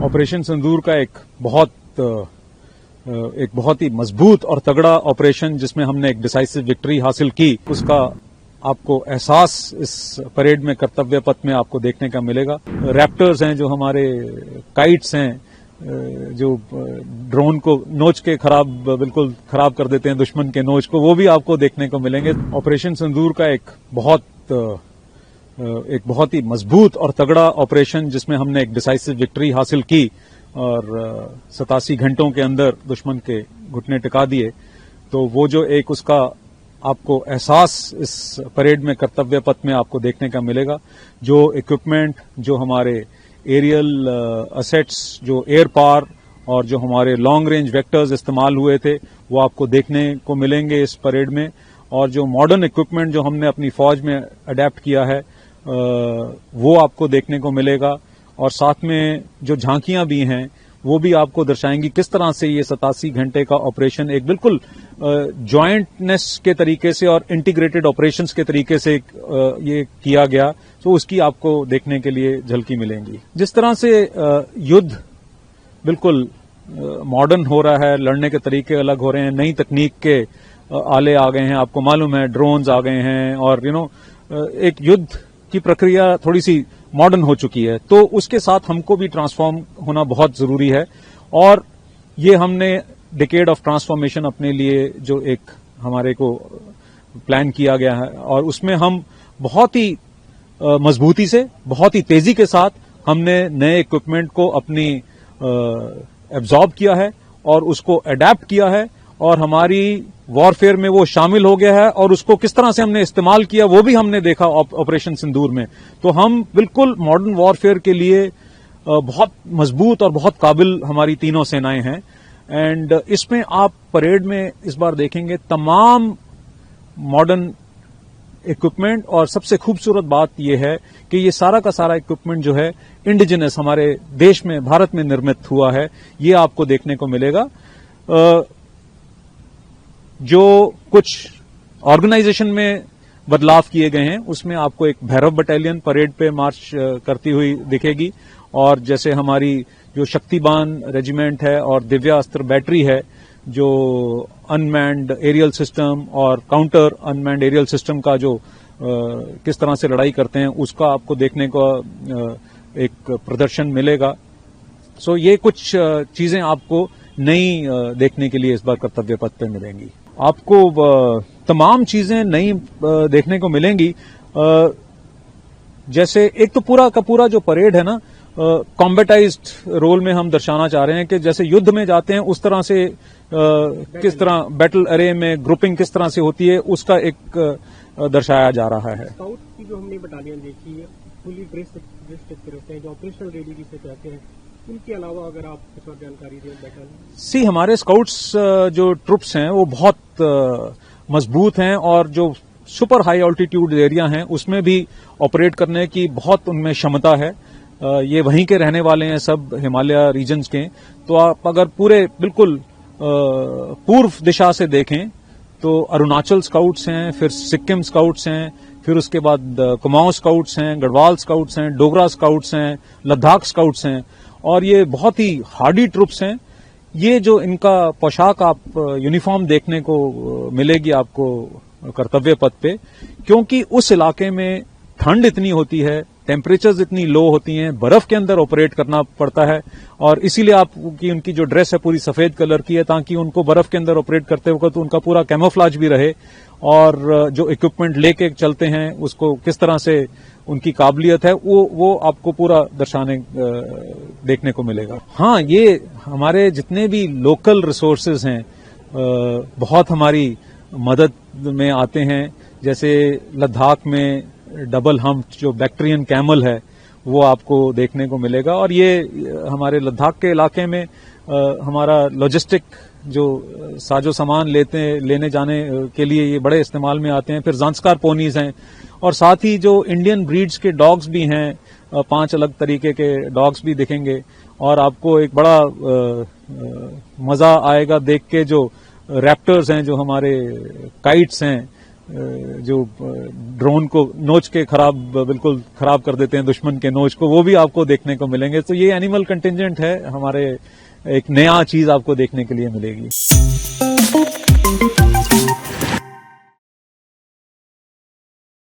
Operation सिंदूर का एक बहुत ही मजबूत और तगड़ा ऑपरेशन जिसमें हमने एक डिसाइसिव विक्ट्री हासिल की, उसका आपको एहसास इस परेड में कर्तव्य पथ में आपको देखने का मिलेगा। रैप्टर्स हैं जो हमारे, काइट्स हैं जो ड्रोन को नोच के बिल्कुल खराब कर देते हैं, दुश्मन के नोच को, वो भी आपको देखने को मिलेंगे। ऑपरेशन सिंदूर का एक बहुत ही मजबूत और तगड़ा ऑपरेशन जिसमें हमने एक डिसाइसिव विक्ट्री हासिल की और 87 घंटों के अंदर दुश्मन के घुटने टिका दिए। तो वो जो एक उसका आपको एहसास इस परेड में कर्तव्य पथ में आपको देखने का मिलेगा। जो इक्विपमेंट, जो हमारे एरियल असेट्स, जो एयर पावर और जो हमारे लॉन्ग रेंज वेक्टर्स इस्तेमाल हुए थे, वो आपको देखने को मिलेंगे इस परेड में। और जो मॉडर्न इक्विपमेंट जो हमने अपनी फौज में अडेप्ट किया है, वो आपको देखने को मिलेगा। और साथ में जो झांकियां भी हैं, वो भी आपको दर्शाएंगी किस तरह से ये 87 घंटे का ऑपरेशन एक बिल्कुल जॉइंटनेस के तरीके से और इंटीग्रेटेड ऑपरेशंस के तरीके से ये किया गया। तो उसकी आपको देखने के लिए झलकी मिलेंगी। जिस तरह से युद्ध बिल्कुल मॉडर्न हो रहा है, लड़ने के तरीके अलग हो रहे हैं, नई तकनीक के आले आ गए हैं, आपको मालूम है ड्रोन्स आ गए हैं, और एक युद्ध की प्रक्रिया थोड़ी सी मॉडर्न हो चुकी है। तो उसके साथ हमको भी ट्रांसफॉर्म होना बहुत जरूरी है। और ये हमने डिकेड ऑफ ट्रांसफॉर्मेशन अपने लिए जो एक हमारे को प्लान किया गया है, और उसमें हम बहुत ही मजबूती से, बहुत ही तेजी के साथ हमने नए इक्विपमेंट को अपनी एब्जॉर्ब किया है और उसको अडेप्ट किया है, और हमारी वॉरफेयर में वो शामिल हो गया है। और उसको किस तरह से हमने इस्तेमाल किया वो भी हमने देखा ऑपरेशन सिंदूर में। तो हम बिल्कुल मॉडर्न वॉरफेयर के लिए बहुत मजबूत और बहुत काबिल हमारी तीनों सेनाएं हैं। एंड इसमें आप परेड में इस बार देखेंगे तमाम मॉडर्न इक्विपमेंट, और सबसे खूबसूरत बात यह है कि ये सारा का सारा इक्विपमेंट जो है इंडिजिनस हमारे देश में, भारत में निर्मित हुआ है। ये आपको देखने को मिलेगा। जो कुछ ऑर्गेनाइजेशन में बदलाव किए गए हैं, उसमें आपको एक भैरव बटालियन परेड पे मार्च करती हुई दिखेगी। और जैसे हमारी जो शक्तिबान रेजिमेंट है और दिव्या अस्त्र बैटरी है, जो अनमैन्ड एरियल सिस्टम और काउंटर अनमैन्ड एरियल सिस्टम का जो किस तरह से लड़ाई करते हैं, उसका आपको देखने को एक प्रदर्शन मिलेगा। सो ये कुछ चीजें आपको नई देखने के लिए इस बार कर्तव्य पथ पे मिलेंगी। आपको तमाम चीजें नई देखने को मिलेंगी। जैसे एक तो पूरा का पूरा जो परेड है ना, कॉम्बेटाइज्ड रोल में हम दर्शाना चाह रहे हैं कि जैसे युद्ध में जाते हैं उस तरह से किस तरह बैटल अरे में ग्रुपिंग किस तरह से होती है, उसका एक दर्शाया जा रहा है। स्काउट की जो हमने बटालियन देखी है, फुली ड्रेस्ड रहते हैं, जो ऑपरेशनल रेडी जिसे कहते हैं, उनके अलावा अगर आप कुछ और जानकारी दें बटालियन। हमारे स्काउट्स जो ट्रुप्स हैं वो बहुत मजबूत हैं, और जो सुपर हाई ऑल्टीट्यूड एरिया हैं उसमें भी ऑपरेट करने की बहुत उनमें क्षमता है। ये वहीं के रहने वाले हैं, सब हिमालय रीजन्स के। तो आप अगर पूरे बिल्कुल पूर्व दिशा से देखें तो अरुणाचल स्काउट्स हैं, फिर सिक्किम स्काउट्स हैं, फिर उसके बाद कुमाऊं स्काउट्स हैं, गढ़वाल स्काउट्स हैं, डोगरा स्काउट्स हैं, लद्दाख स्काउट्स हैं, और ये बहुत ही हार्डी ट्रुप्स हैं। ये जो इनका पोशाक आप यूनिफॉर्म देखने को मिलेगी आपको कर्तव्य पथ पे, क्योंकि उस इलाके में ठंड इतनी होती है, टेम्परेचर्स इतनी लो होती हैं, बर्फ के अंदर ऑपरेट करना पड़ता है, और इसीलिए आपकी उनकी जो ड्रेस है पूरी सफेद कलर की है, ताकि उनको बर्फ के अंदर ऑपरेट करते वक्त तो उनका पूरा कैमोफ्लाज भी रहे, और जो इक्विपमेंट लेके चलते हैं उसको किस तरह से उनकी काबिलियत है वो आपको पूरा देखने को मिलेगा। हाँ, ये हमारे जितने भी लोकल रिसोर्सेज हैं बहुत हमारी मदद में आते हैं। जैसे लद्दाख में डबल हम्प जो बैक्टीरियन कैमल है वो आपको देखने को मिलेगा, और ये हमारे लद्दाख के इलाके में हमारा लॉजिस्टिक जो साजो सामान लेने जाने के लिए ये बड़े इस्तेमाल में आते हैं। फिर ज़ांस्कार पोनीज हैं, और साथ ही जो इंडियन ब्रीड्स के डॉग्स भी हैं, 5 अलग तरीके के डॉग्स भी दिखेंगे, और आपको एक बड़ा मजा आएगा देख के। जो रैप्टर्स हैं, जो हमारे काइट्स हैं, जो ड्रोन को नोच के बिल्कुल खराब कर देते हैं दुश्मन के नोच को, वो भी आपको देखने को मिलेंगे। तो ये एनिमल कंटिंजेंट है हमारे, एक नया चीज आपको देखने के लिए मिलेगी।